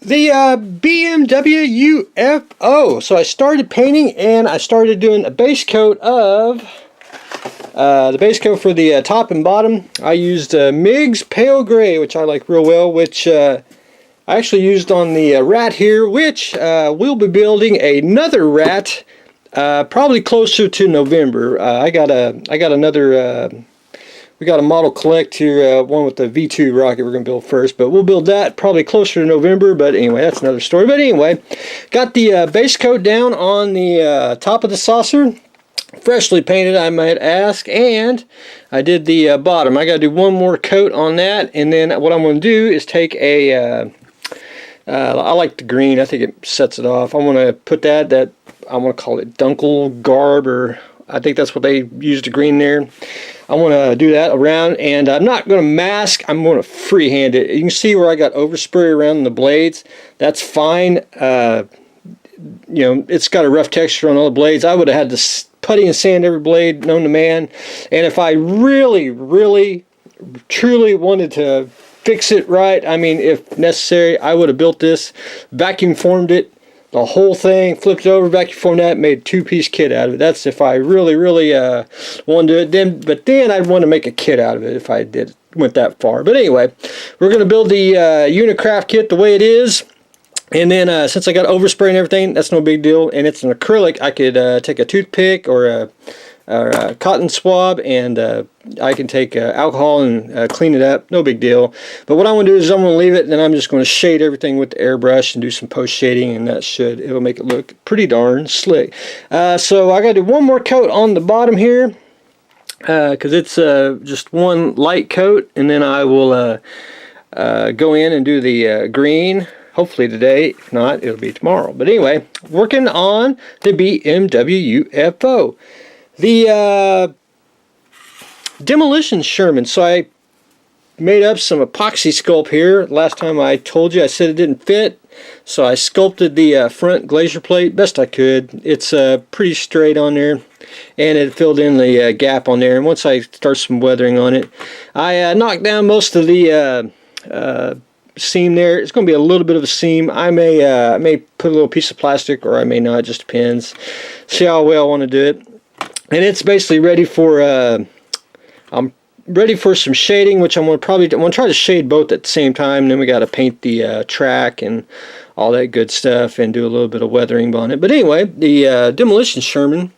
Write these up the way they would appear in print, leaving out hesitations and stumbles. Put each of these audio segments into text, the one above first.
The BMW UFO. So I started painting and I started doing a base coat of the base coat for the top and bottom. I used MIG's Pale Gray, which I like real well, which I actually used on the rat here, which we'll be building another rat probably closer to November. I got another we got a model collect here, one with the V2 rocket we're going to build first, but we'll build that probably closer to November, but anyway, that's another story. But anyway, got the base coat down on the top of the saucer, freshly painted I might ask, and I did the bottom. I got to do one more coat on that, and then what I'm going to do is take a, I like the green, I think it sets it off. I'm going to put that I'm going to call it Dunkel Garb, or I think that's what they used the green there. I want to do that around, and I'm not going to mask, I'm going to freehand it. You can see where I got overspray around the blades. That's fine. You know, it's got a rough texture on all the blades. I would have had to putty and sand every blade known to man. And if I really, really, truly wanted to fix it right, I mean, if necessary, I would have built this, vacuum formed it, the whole thing, flipped it over, vacuum formed that, made a two-piece kit out of it. That's if I really, really wanted to do it. But then I'd want to make a kit out of it if I went that far. But anyway, we're going to build the Unicraft kit the way it is. And then since I got overspray and everything, that's no big deal. And it's an acrylic. I could take a toothpick or a cotton swab, and I can take alcohol and clean it up. No big deal. But what I'm going to do is I'm going to leave it, and then I'm just going to shade everything with the airbrush and do some post shading, and it'll make it look pretty darn slick. So I got to do one more coat on the bottom here, because it's just one light coat, and then I will go in and do the green. Hopefully today. If not, it'll be tomorrow. But anyway, working on the BMW UFO. The Demoltion Sherman. So I made up some epoxy sculpt here. Last time I told you, I said it didn't fit. So I sculpted the front glacier plate best I could. It's pretty straight on there. And it filled in the gap on there. And once I start some weathering on it, I knocked down most of the seam there. It's going to be a little bit of a seam. I may put a little piece of plastic, or I may not. Just depends. See how well I want to do it. And it's basically ready for I'm ready for some shading, which I'm going to try to shade both at the same time. And then we got to paint the track and all that good stuff, and do a little bit of weathering on it. But anyway, the Demolition Sherman,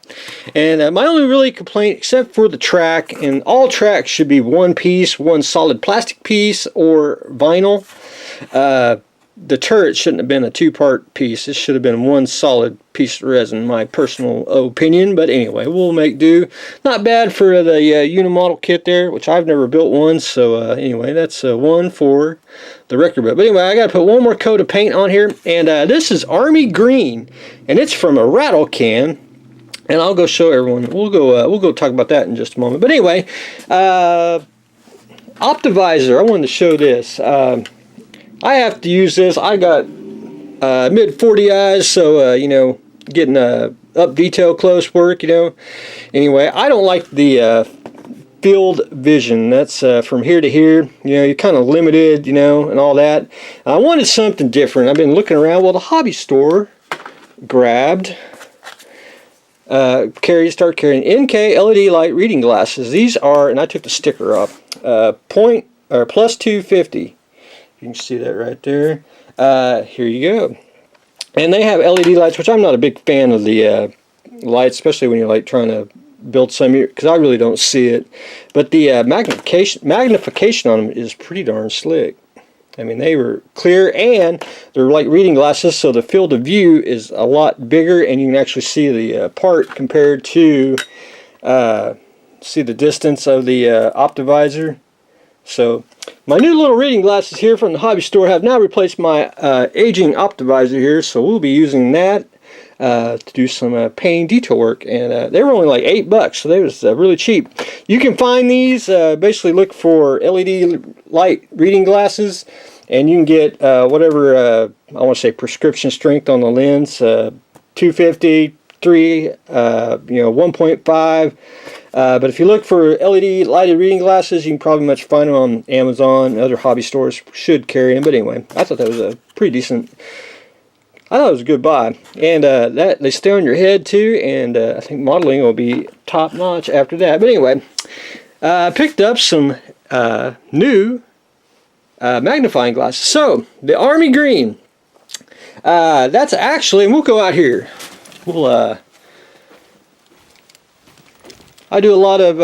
and my only really complaint, except for the track, and all tracks should be one piece, one solid plastic piece or vinyl. The turret shouldn't have been a two-part piece. It should have been one solid piece of resin, my personal opinion. But anyway, we'll make do. Not bad for the Unimodel kit there, which I've never built one. So anyway, that's one for the record book. But anyway, I got to put one more coat of paint on here. And this is Army Green, and it's from a rattle can. And I'll go show everyone. We'll go talk about that in just a moment. But anyway, Optivisor. I wanted to show this. I have to use this. I got mid 40 eyes, so you know, getting up detail close work, you know. Anyway, I don't like the field vision. That's from here to here. You know, you're kind of limited, you know, and all that. I wanted something different. I've been looking around. Well, the hobby store grabbed start carrying NK LED light reading glasses. These are, and I took the sticker off. Plus 250. You can see that right there. Here you go. And they have LED lights, which I'm not a big fan of the lights, especially when you're like trying to build some, because I really don't see it. But the magnification on them is pretty darn slick. I mean, they were clear, and they're like reading glasses, so the field of view is a lot bigger, and you can actually see the part compared to see the distance of the Optivisor. So my new little reading glasses here from the hobby store have now replaced my aging Optivisor here, so we'll be using that to do some painting detail work. And they were only like $8, so they was really cheap. You can find these, basically look for LED light reading glasses, and you can get whatever, I want to say prescription strength on the lens, 250, 3, 1.5. But if you look for LED lighted reading glasses, you can probably much find them on Amazon and other hobby stores should carry them. But anyway, I thought that was a pretty decent. I thought it was a good buy, and that they stay on your head too. And I think modeling will be top notch after that. But anyway, I picked up some new magnifying glasses. So the Army Green. That's actually, and we'll go out here. We'll I do a lot of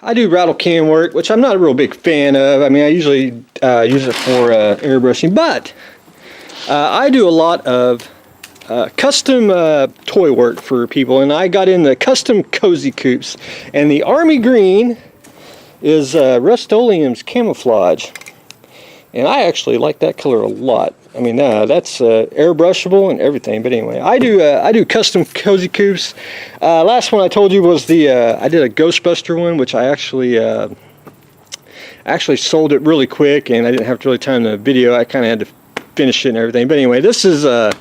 I do rattle can work, which I'm not a real big fan of. I mean, I usually use it for airbrushing, but I do a lot of custom toy work for people, and I got in the custom cozy coops, and the Army Green is Rust-Oleum's camouflage, and I actually like that color a lot. I mean, that's airbrushable and everything. But anyway, I do custom cozy coops. Last one I told you was the I did a Ghostbuster one, which I actually sold it really quick, and I didn't have to really time the video. I kind of had to finish it and everything. But anyway, this is was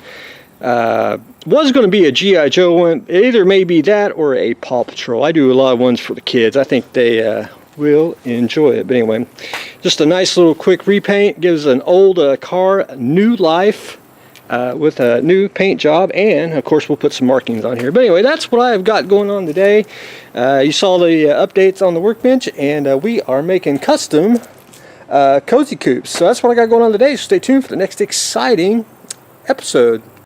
going to be a G.I. Joe one. It either may be that or a Paw Patrol. I do a lot of ones for the kids. I think they will enjoy it. But anyway, just a nice little quick repaint. Gives an old car new life with a new paint job, and of course we'll put some markings on here. But anyway, that's what I've got going on today. You saw the updates on the workbench, and we are making custom cozy coops. So that's what I got going on today. So stay tuned for the next exciting episode.